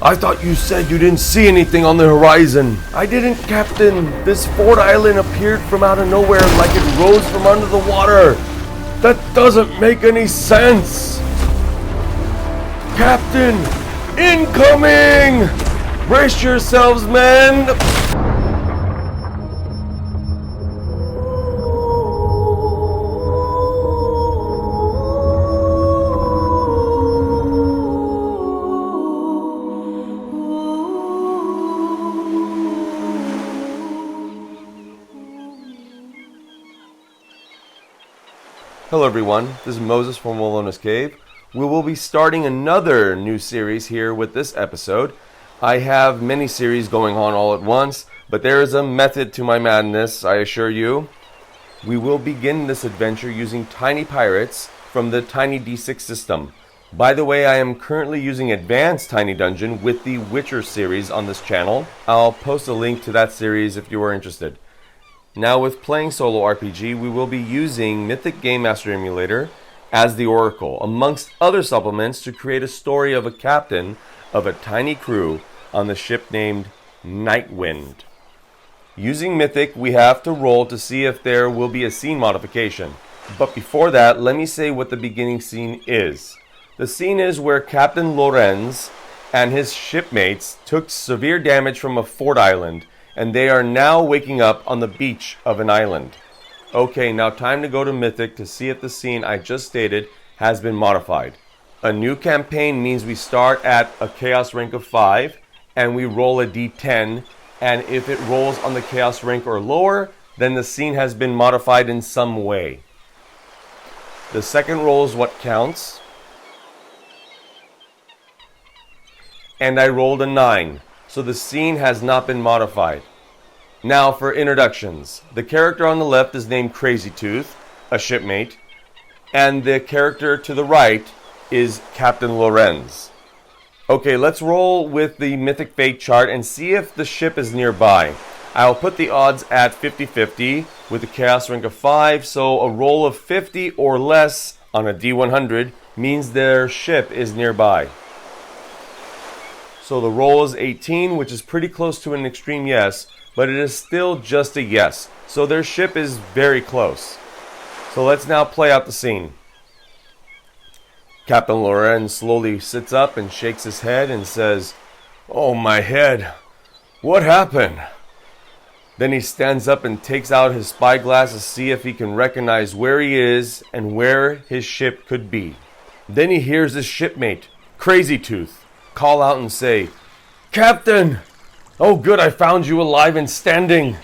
I thought you said you didn't see anything on the horizon. I didn't, Captain. This fort island appeared from out of nowhere like it rose from under the water. That doesn't make any sense. Captain, incoming! Brace yourselves, men! Hello everyone, this is Moses from Wilona's Cave. We will be starting another new series here with this episode. I have many series going on all at once, but there is a method to my madness, I assure you. We will begin this adventure using tiny pirates from the Tiny D6 system. By the way, I am currently using Advanced Tiny Dungeon with the Witcher series on this channel. I'll post a link to that series if you are interested. Now with playing solo RPG, we will be using Mythic Game Master Emulator as the Oracle, amongst other supplements, to create a story of a captain of a tiny crew on the ship named Nightwind. Using Mythic, we have to roll to see if there will be a scene modification. But before that, let me say what the beginning scene is. The scene is where Captain Lorenz and his shipmates took severe damage from a fort island, and they are now waking up on the beach of an island. Okay, now time to go to Mythic to see if the scene I just stated has been modified. A new campaign means we start at a chaos rank of 5 and we roll a d10, and if it rolls on the chaos rank or lower, then the scene has been modified in some way. The second roll is what counts, and I rolled a 9. So the scene has not been modified. Now for introductions. The character on the left is named Crazy Tooth, a shipmate, and the character to the right is Captain Lorenz. Okay, let's roll with the Mythic Fate chart and see if the ship is nearby. I'll put the odds at 50-50 with a chaos rank of 5, so a roll of 50 or less on a D100 means their ship is nearby. So the roll is 18, which is pretty close to an extreme yes, but it is still just a yes. So their ship is very close. So let's now play out the scene. Captain Lorenz slowly sits up and shakes his head and says, "Oh, my head. What happened?" Then he stands up and takes out his spyglass to see if he can recognize where he is and where his ship could be. Then he hears his shipmate, Crazy Tooth, call out and say, "Captain! Oh good, I found you alive and standing."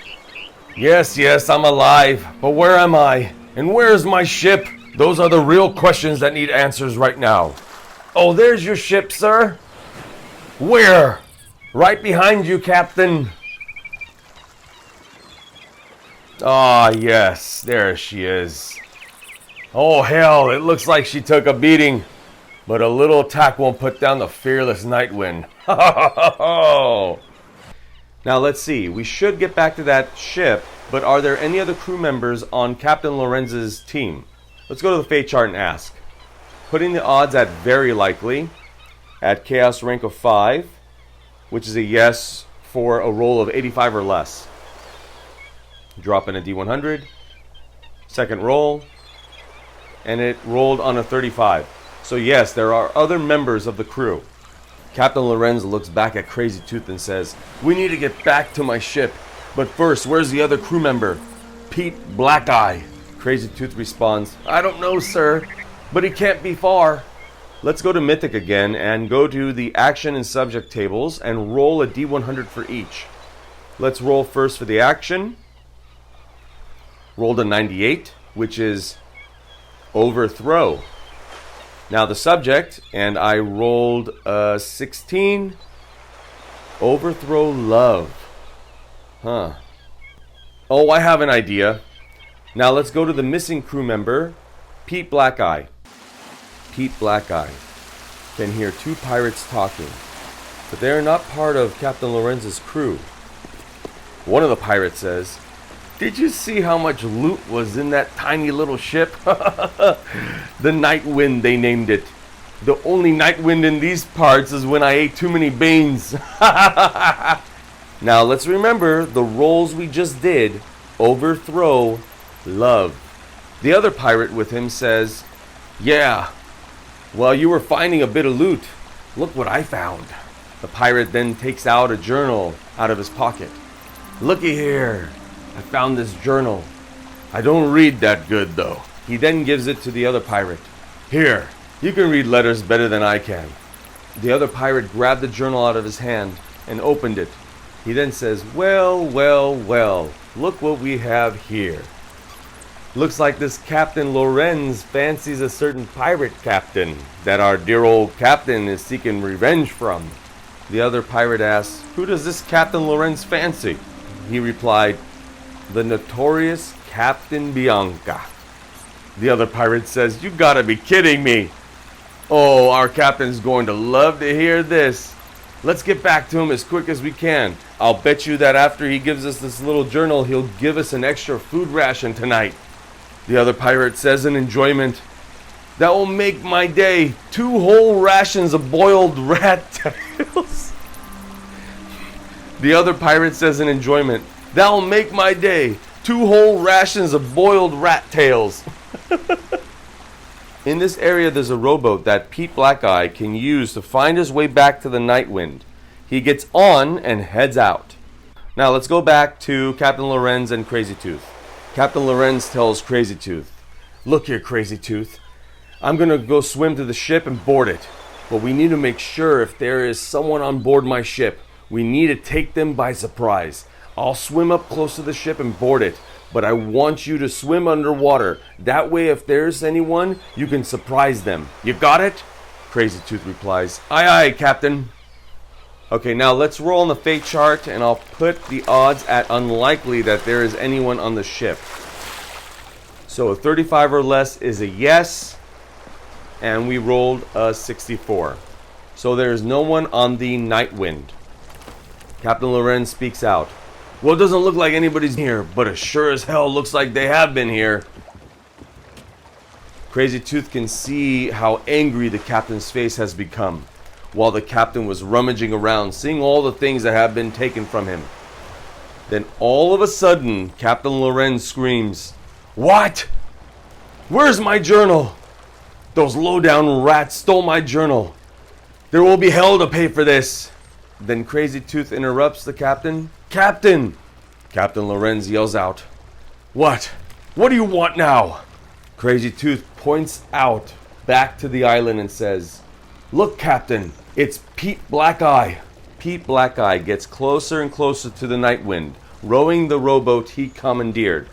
Yes, I'm alive, but where am I? And where is my ship? Those are the real questions that need answers right now. Oh, there's your ship, sir. Where? Right behind you, Captain. Ah, yes, there she is. Oh hell, it looks like she took a beating. But a little attack won't put down the fearless Nightwind. Now let's see. We should get back to that ship, but are there any other crew members on Captain Lorenz's team? Let's go to the fate chart and ask. Putting the odds at very likely, at chaos rank of 5, which is a yes for a roll of 85 or less. Drop in a D100. Second roll. And it rolled on a 35. So yes, there are other members of the crew. Captain Lorenz looks back at Crazy Tooth and says, "We need to get back to my ship. But first, where's the other crew member? Pete Black Eye." Crazy Tooth responds, "I don't know, sir, but he can't be far." Let's go to Mythic again and go to the action and subject tables and roll a D100 for each. Let's roll first for the action. Rolled a 98, which is overthrow. Now the subject, and I rolled a 16, overthrow love. Oh, I have an idea. Now let's go to the missing crew member, Pete Black Eye. Pete Black Eye can hear two pirates talking, but they are not part of Captain Lorenz's crew. One of the pirates says, "Did you see how much loot was in that tiny little ship?" The Nightwind, they named it. The only night wind in these parts is when I ate too many beans. Now let's remember the roles we just did. Overthrow, love. The other pirate with him says, yeah, while you were finding a bit of loot, look what I found. The pirate then takes out a journal out of his pocket. Looky here, I found this journal. I don't read that good though. He then gives it to the other pirate. Here, you can read letters better than I can. The other pirate grabbed the journal out of his hand and opened it. He then says, well, look what we have here. Looks like this Captain Lorenz fancies a certain pirate captain that our dear old captain is seeking revenge from. The other pirate asks, who does this Captain Lorenz fancy? He replied, the notorious Captain Bianca. The other pirate says, you gotta be kidding me. Oh, our captain's going to love to hear this. Let's get back to him as quick as we can. I'll bet you that after he gives us this little journal, he'll give us an extra food ration tonight. The other pirate says in enjoyment, that will make my day 2 whole rations of boiled rat tails. The other pirate says in enjoyment, that will make my day 2 whole rations of boiled rat tails. In this area, there's a rowboat that Pete Blackeye can use to find his way back to the Nightwind. He gets on and heads out. Now let's go back to Captain Lorenz and Crazy Tooth. Captain Lorenz tells Crazy Tooth, look here, Crazy Tooth. I'm going to go swim to the ship and board it. But we need to make sure if there is someone on board my ship, we need to take them by surprise. I'll swim up close to the ship and board it. But I want you to swim underwater. That way, if there's anyone, you can surprise them. You got it? Crazy Tooth replies, aye, aye, Captain. Okay, now let's roll on the fate chart, and I'll put the odds at unlikely that there is anyone on the ship. So a 35 or less is a yes, and we rolled a 64. So there is no one on the Nightwind. Captain Lorenz speaks out. Well, it doesn't look like anybody's here, but it sure as hell looks like they have been here. Crazy Tooth can see how angry the captain's face has become, while the captain was rummaging around, seeing all the things that have been taken from him. Then all of a sudden, Captain Lorenz screams, what? Where's my journal? Those low-down rats stole my journal. There will be hell to pay for this. Then Crazy Tooth interrupts the captain. Captain! Captain Lorenz yells out. What? What do you want now? Crazy Tooth points out back to the island and says, look, Captain, it's Pete Blackeye. Pete Blackeye gets closer and closer to the Nightwind, rowing the rowboat he commandeered.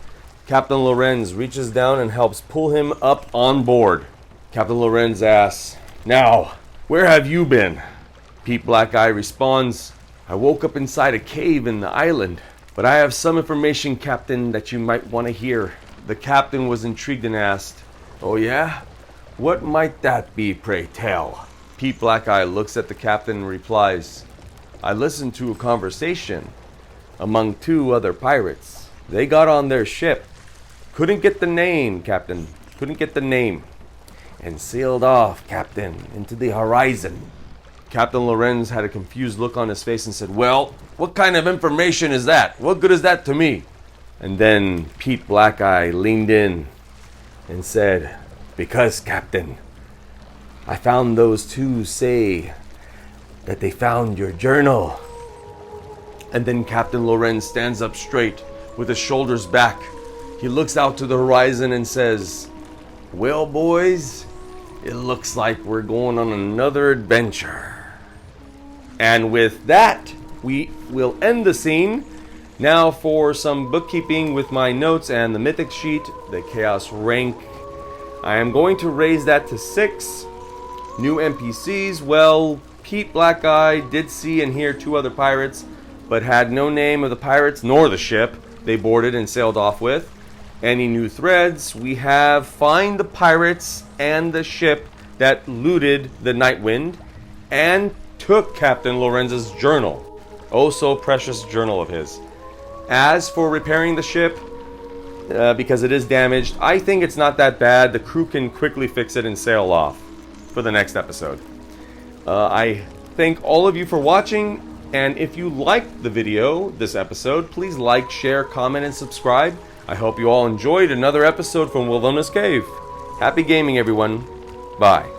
Captain Lorenz reaches down and helps pull him up on board. Captain Lorenz asks, now, where have you been? Pete Blackeye responds, I woke up inside a cave in the island, but I have some information, Captain, that you might want to hear. The captain was intrigued and asked, oh yeah? What might that be, pray tell? Pete Blackeye looks at the captain and replies, I listened to a conversation among 2 other pirates. They got on their ship. Couldn't get the name, Captain. Couldn't get the name. And sailed off, Captain, into the horizon. Captain Lorenz had a confused look on his face and said, well, what kind of information is that? What good is that to me? And then Pete Blackeye leaned in and said, because, Captain, I found those 2 say that they found your journal. And then Captain Lorenz stands up straight with his shoulders back. He looks out to the horizon and says, well, boys, it looks like we're going on another adventure. And with that, we will end the scene. Now for some bookkeeping with my notes and the mythic sheet, the chaos rank. I am going to raise that to 6. New NPCs, well, Pete Blackeye did see and hear 2 other pirates, but had no name of the pirates nor the ship they boarded and sailed off with. Any new threads? We have find the pirates and the ship that looted the Nightwind and took Captain Lorenz's journal. Oh, so precious journal of his. As for repairing the ship, because it is damaged, I think it's not that bad. The crew can quickly fix it and sail off. for the next episode. I thank all of you for watching, and if you liked the video, this episode, please like, share, comment, and subscribe. I hope you all enjoyed another episode from Wilona's Cave. Happy gaming, everyone. Bye.